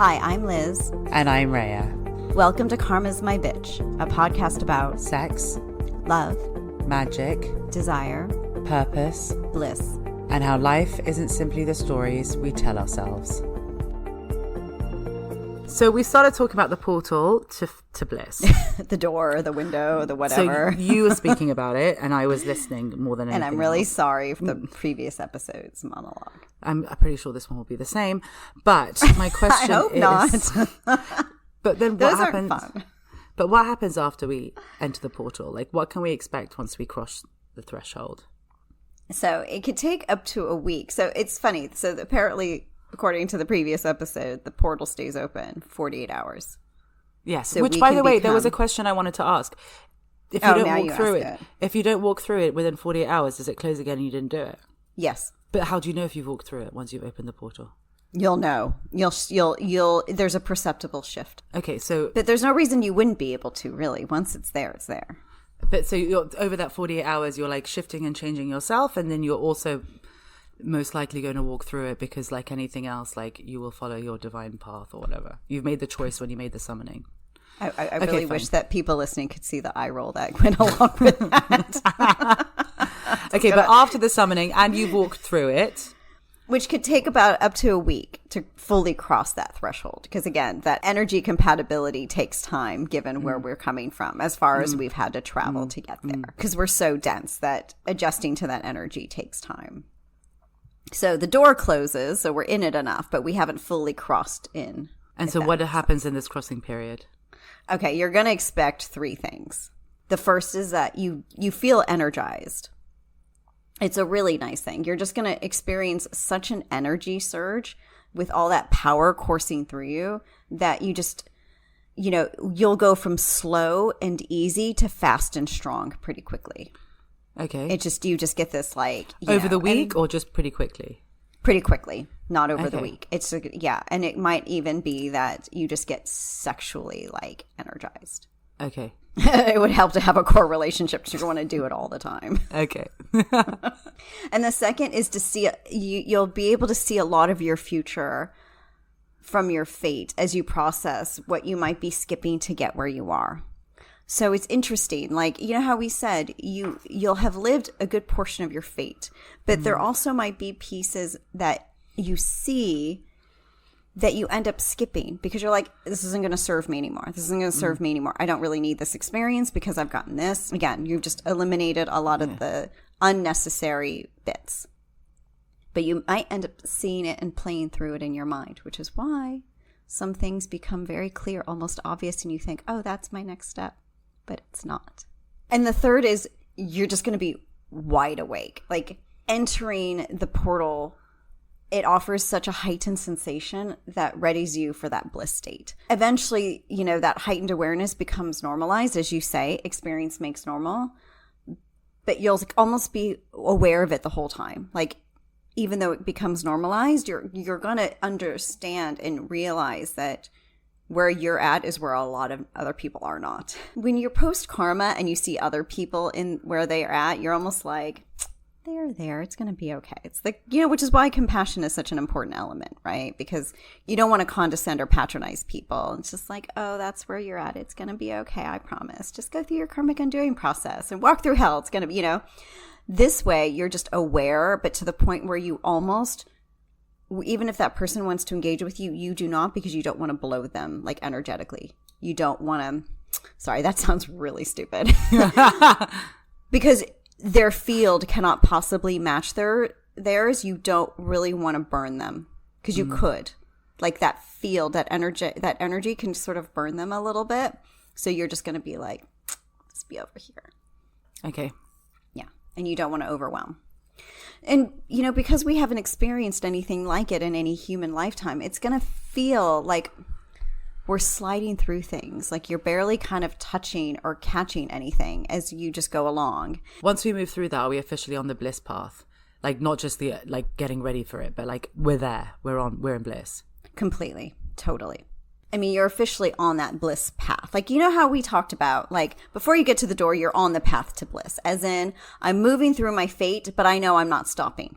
Hi, I'm Liz. And I'm Rhea. Welcome to Karma's My Bitch, a podcast about sex, love, magic, desire, purpose, bliss, and how life isn't simply the stories we tell ourselves. So we started talking about the portal to bliss. The door, the window, the whatever. So you were speaking about it, and I was listening more than anything. And I'm really else. sorry for the previous episode's monologue. I'm pretty sure this one will be the same. But my question I hope is... not. But then Those what happens? aren't fun. But what happens after we enter the portal? Like, what can we expect once we cross the threshold? So it could take up to a week. So it's funny. So apparently, according to the previous episode, the portal stays open 48 hours. Yes. So which, by the way, there was a question I wanted to ask. If you don't walk through it, if you don't walk through it within 48 hours, does it close again and you didn't do it? Yes. But how do you know if you've walked through it once you've opened the portal? You'll know. You'll. There's a perceptible shift. Okay, so... But there's no reason you wouldn't be able to, really. Once it's there, it's there. But so you're, over that 48 hours, you're like shifting and changing yourself, and then you're also most likely going to walk through it because, like anything else, like you will follow your divine path or whatever. You've made the choice when you made the summoning. I really wish that people listening could see the eye roll that went along with that. Okay, but after the summoning, and you've walked through it... Which could take about up to a week to fully cross that threshold. Because again, that energy compatibility takes time given where we're coming from, as far as we've had to travel to get there. Because we're so dense that adjusting to that energy takes time. So the door closes, so we're in it enough, but we haven't fully crossed in. And so what happens in this crossing period? Okay, you're going to expect three things. The first is that you feel energized. It's a really nice thing. You're just going to experience such an energy surge with all that power coursing through you that you just, you'll go from slow and easy to fast and strong pretty quickly. Okay. You just get this over the week or just pretty quickly? Pretty quickly, not over the week. It's and it might even be that you just get sexually energized. Okay. It would help to have a core relationship because you want to do it all the time. Okay. And the second is to see, you'll be able to see a lot of your future from your fate as you process what you might be skipping to get where you are. So it's interesting. How we said, you'll have lived a good portion of your fate, but there also might be pieces that you see that you end up skipping because you're like, this isn't going to serve me anymore. This isn't going to serve me anymore. I don't really need this experience because I've gotten this. Again, you've just eliminated a lot of the unnecessary bits. But you might end up seeing it and playing through it in your mind, which is why some things become very clear, almost obvious, and you think, oh, that's my next step. But it's not. And the third is you're just going to be wide awake. Entering the portal, it offers such a heightened sensation that readies you for that bliss state. Eventually, that heightened awareness becomes normalized. As you say, experience makes normal. But you'll almost be aware of it the whole time. Even though it becomes normalized, you're going to understand and realize that where you're at is where a lot of other people are not. When you're post-karma and you see other people in where they are at, you're almost like... they're there. It's going to be okay. It's which is why compassion is such an important element, right? Because you don't want to condescend or patronize people. It's just like, oh, that's where you're at. It's going to be okay. I promise. Just go through your karmic undoing process and walk through hell. It's going to be, this way you're just aware, but to the point where you almost, even if that person wants to engage with you, you do not because you don't want to blow them energetically. You don't want to, sorry, that sounds really stupid. Because their field cannot possibly match theirs. You don't really want to burn them because you could. That field, that energy can sort of burn them a little bit. So you're just going to be like, let's be over here. Okay. Yeah. And you don't want to overwhelm. And, because we haven't experienced anything like it in any human lifetime, it's going to feel like we're sliding through things. You're barely kind of touching or catching anything as you just go along. Once we move through that, are we officially on the bliss path? Not just the getting ready for it, but we're there. We're in bliss. Completely. Totally. I mean, you're officially on that bliss path. How we talked about, before you get to the door, you're on the path to bliss. As in, I'm moving through my fate, but I know I'm not stopping.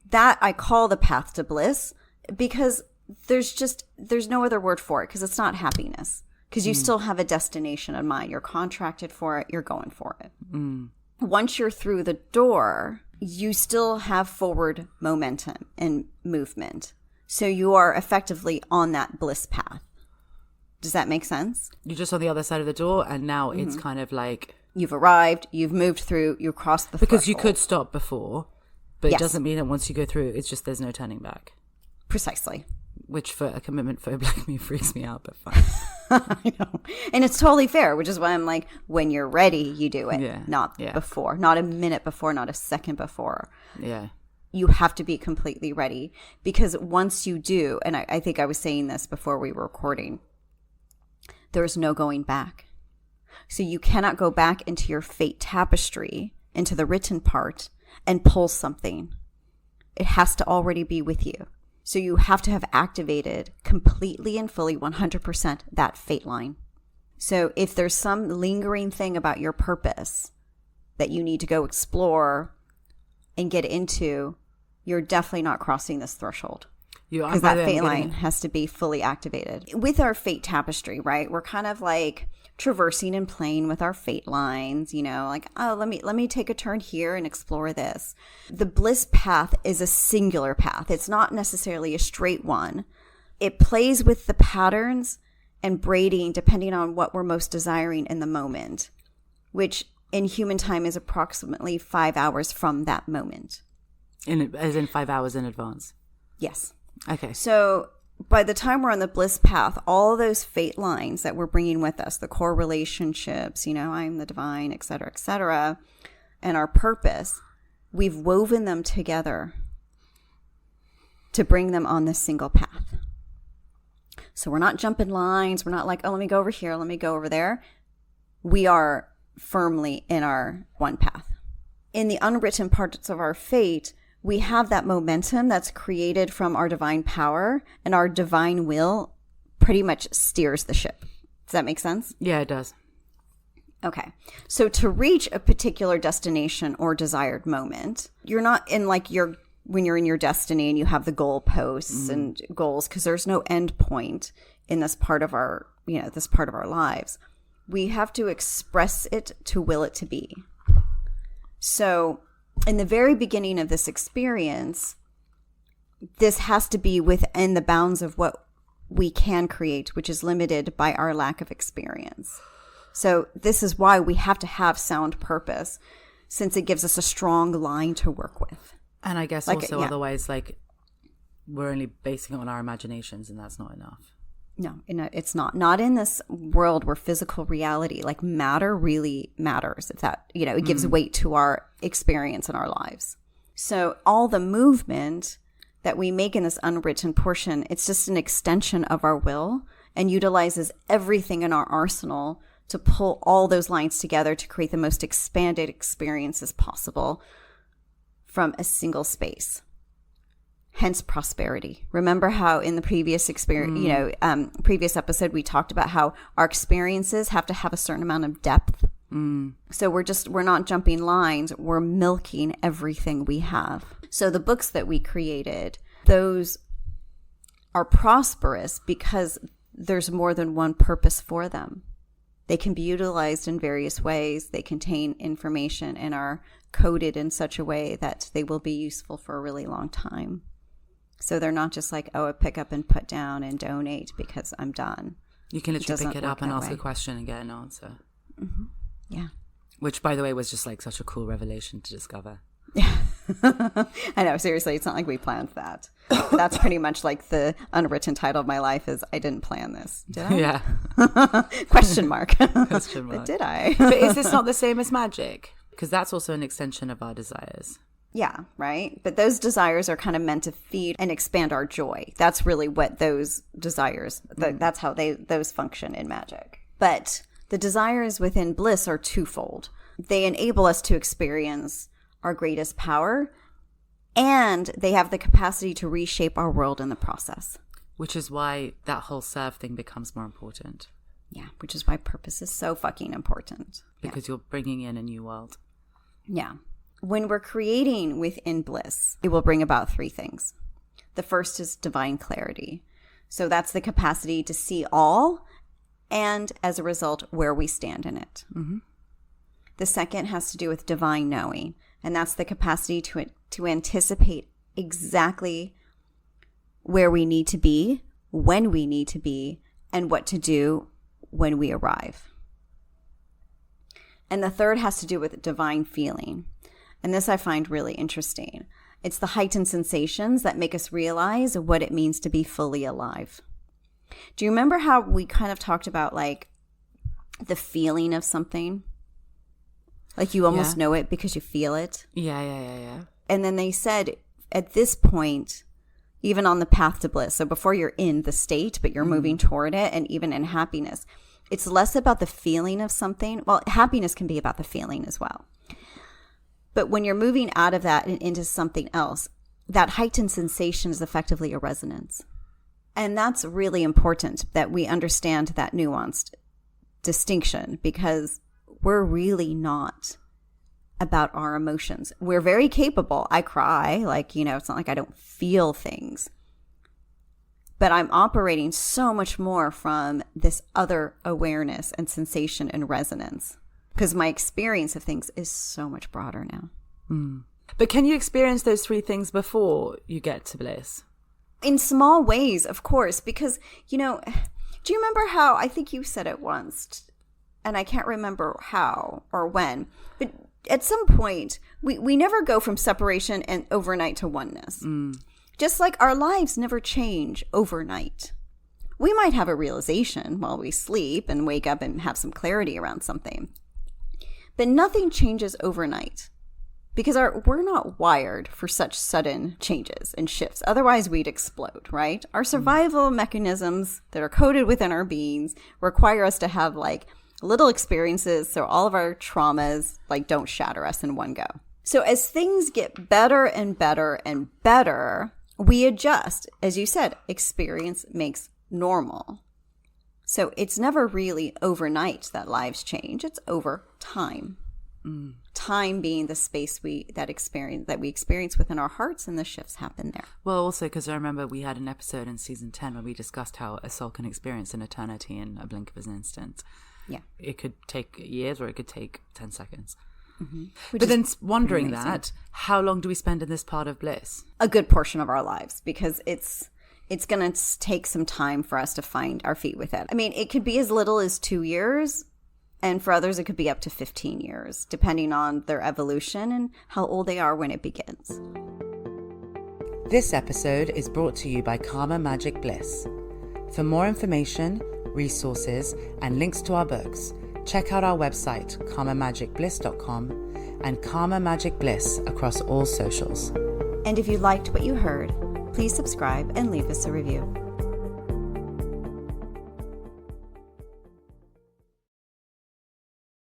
That I call the path to bliss because there's no other word for it because it's not happiness. Because you still have a destination in mind. You're contracted for it. You're going for it. Once you're through the door, you still have forward momentum and movement. So you are effectively on that bliss path. Does that make sense? You're just on the other side of the door, and now it's kind of like... You've arrived, you've moved through, you crossed the Because you threshold. could stop before, but Yes. it doesn't mean that once you go through, it's just there's no turning back. Precisely. Which for a commitment phobe like me freaks me out, but fine. I know. And it's totally fair, which is why I'm like, when you're ready, you do it. Yeah. Not Yeah. before. Not a minute before, not a second before. Yeah. You have to be completely ready. Because once you do, and I think I was saying this before we were recording, there's no going back. So you cannot go back into your fate tapestry, into the written part, and pull something. It has to already be with you. So you have to have activated completely and fully 100% that fate line. So if there's some lingering thing about your purpose that you need to go explore and get into, you're definitely not crossing this threshold. Because that fate line has to be fully activated. With our fate tapestry, right, we're kind of like traversing and playing with our fate lines, you know, like, oh, let me take a turn here and explore this. The bliss path is a singular path. It's not necessarily a straight one. It plays with the patterns and braiding depending on what we're most desiring in the moment, which in human time is approximately 5 hours from that moment. As in 5 hours in advance? Yes. Okay. So by the time we're on the bliss path, all those fate lines that we're bringing with us, the core relationships, you know, I'm the divine, et cetera, and our purpose, we've woven them together to bring them on this single path. So we're not jumping lines. We're not like, oh, let me go over here. Let me go over there. We are firmly in our one path. In the unwritten parts of our fate, we have that momentum that's created from our divine power, and our divine will pretty much steers the ship. Does that make sense? Yeah, it does. Okay. So to reach a particular destination or desired moment, you're not in like when you're in your destiny and you have the goalposts and goals, because there's no end point in this part of our, you know, this part of our lives. We have to express it to will it to be. So in the very beginning of this experience, this has to be within the bounds of what we can create, which is limited by our lack of experience. So this is why we have to have sound purpose, since it gives us a strong line to work with. And I guess Like, also yeah. otherwise, like, we're only basing it on our imaginations, and that's not enough. No, it's not. Not in this world where physical reality, like matter really matters. If that, you know, it gives weight to our experience in our lives. So all the movement that we make in this unwritten portion, it's just an extension of our will and utilizes everything in our arsenal to pull all those lines together to create the most expanded experiences possible from a single space. Hence prosperity. Remember how in the previous experience, previous episode, we talked about how our experiences have to have a certain amount of depth. So we're not jumping lines. We're milking everything we have. So the books that we created, those are prosperous because there's more than one purpose for them. They can be utilized in various ways. They contain information and are coded in such a way that they will be useful for a really long time. So they're not just like, oh, I pick up and put down and donate because I'm done. You can literally pick it up and ask way. a question and get an answer. Mm-hmm. Yeah. Which, by the way, was just like such a cool revelation to discover. Yeah. I know, seriously, it's not like we planned that. That's pretty much like the unwritten title of my life is I didn't plan this. Did I? Yeah. Question mark. Question mark. But did I? But is this not the same as magic? Because that's also an extension of our desires. Yeah, right. But those desires are kind of meant to feed and expand our joy. That's really what those desires, that's how those function in magic. But the desires within bliss are twofold. They enable us to experience our greatest power, and they have the capacity to reshape our world in the process. Which is why that whole serve thing becomes more important. Yeah, which is why purpose is so fucking important. Because you're bringing in a new world. Yeah. When we're creating within bliss, it will bring about three things. The first is divine clarity. So that's the capacity to see all, and as a result, where we stand in it. Mm-hmm. The second has to do with divine knowing, and that's the capacity to anticipate exactly where we need to be, when we need to be, and what to do when we arrive. And the third has to do with divine feeling. And this I find really interesting. It's the heightened sensations that make us realize what it means to be fully alive. Do you remember how we kind of talked about like the feeling of something? Like you almost know it because you feel it. Yeah. And then they said at this point, even on the path to bliss, so before you're in the state, but you're moving toward it, and even in happiness, it's less about the feeling of something. Well, happiness can be about the feeling as well. But when you're moving out of that and into something else, that heightened sensation is effectively a resonance. And that's really important that we understand that nuanced distinction, because we're really not about our emotions. We're very capable. I cry, like, it's not like I don't feel things. But I'm operating so much more from this other awareness and sensation and resonance, because my experience of things is so much broader now. But can you experience those three things before you get to bliss? In small ways, of course, because, do you remember how, I think you said it once, and I can't remember how or when, but at some point, we never go from separation and overnight to oneness. Just like our lives never change overnight. We might have a realization while we sleep and wake up and have some clarity around something. But nothing changes overnight, because we're not wired for such sudden changes and shifts. Otherwise, we'd explode, right? Our survival mechanisms that are coded within our beings require us to have like little experiences, so all of our traumas like don't shatter us in one go. So as things get better and better and better, we adjust. As you said, experience makes normal. So it's never really overnight that lives change. It's over time. Time being the space we experience within our hearts, and the shifts happen there. Well, also because I remember we had an episode in season 10 where we discussed how a soul can experience an eternity in a blink of an instant. Yeah. It could take years or it could take 10 seconds. Mm-hmm. But then wondering that, how long do we spend in this part of bliss? A good portion of our lives, because it's going to take some time for us to find our feet with it. I mean, it could be as little as 2 years, and for others, it could be up to 15 years, depending on their evolution and how old they are when it begins. This episode is brought to you by Karma Magic Bliss. For more information, resources, and links to our books, check out our website, karmamagicbliss.com, and Karma Magic Bliss across all socials. And if you liked what you heard, please subscribe and leave us a review.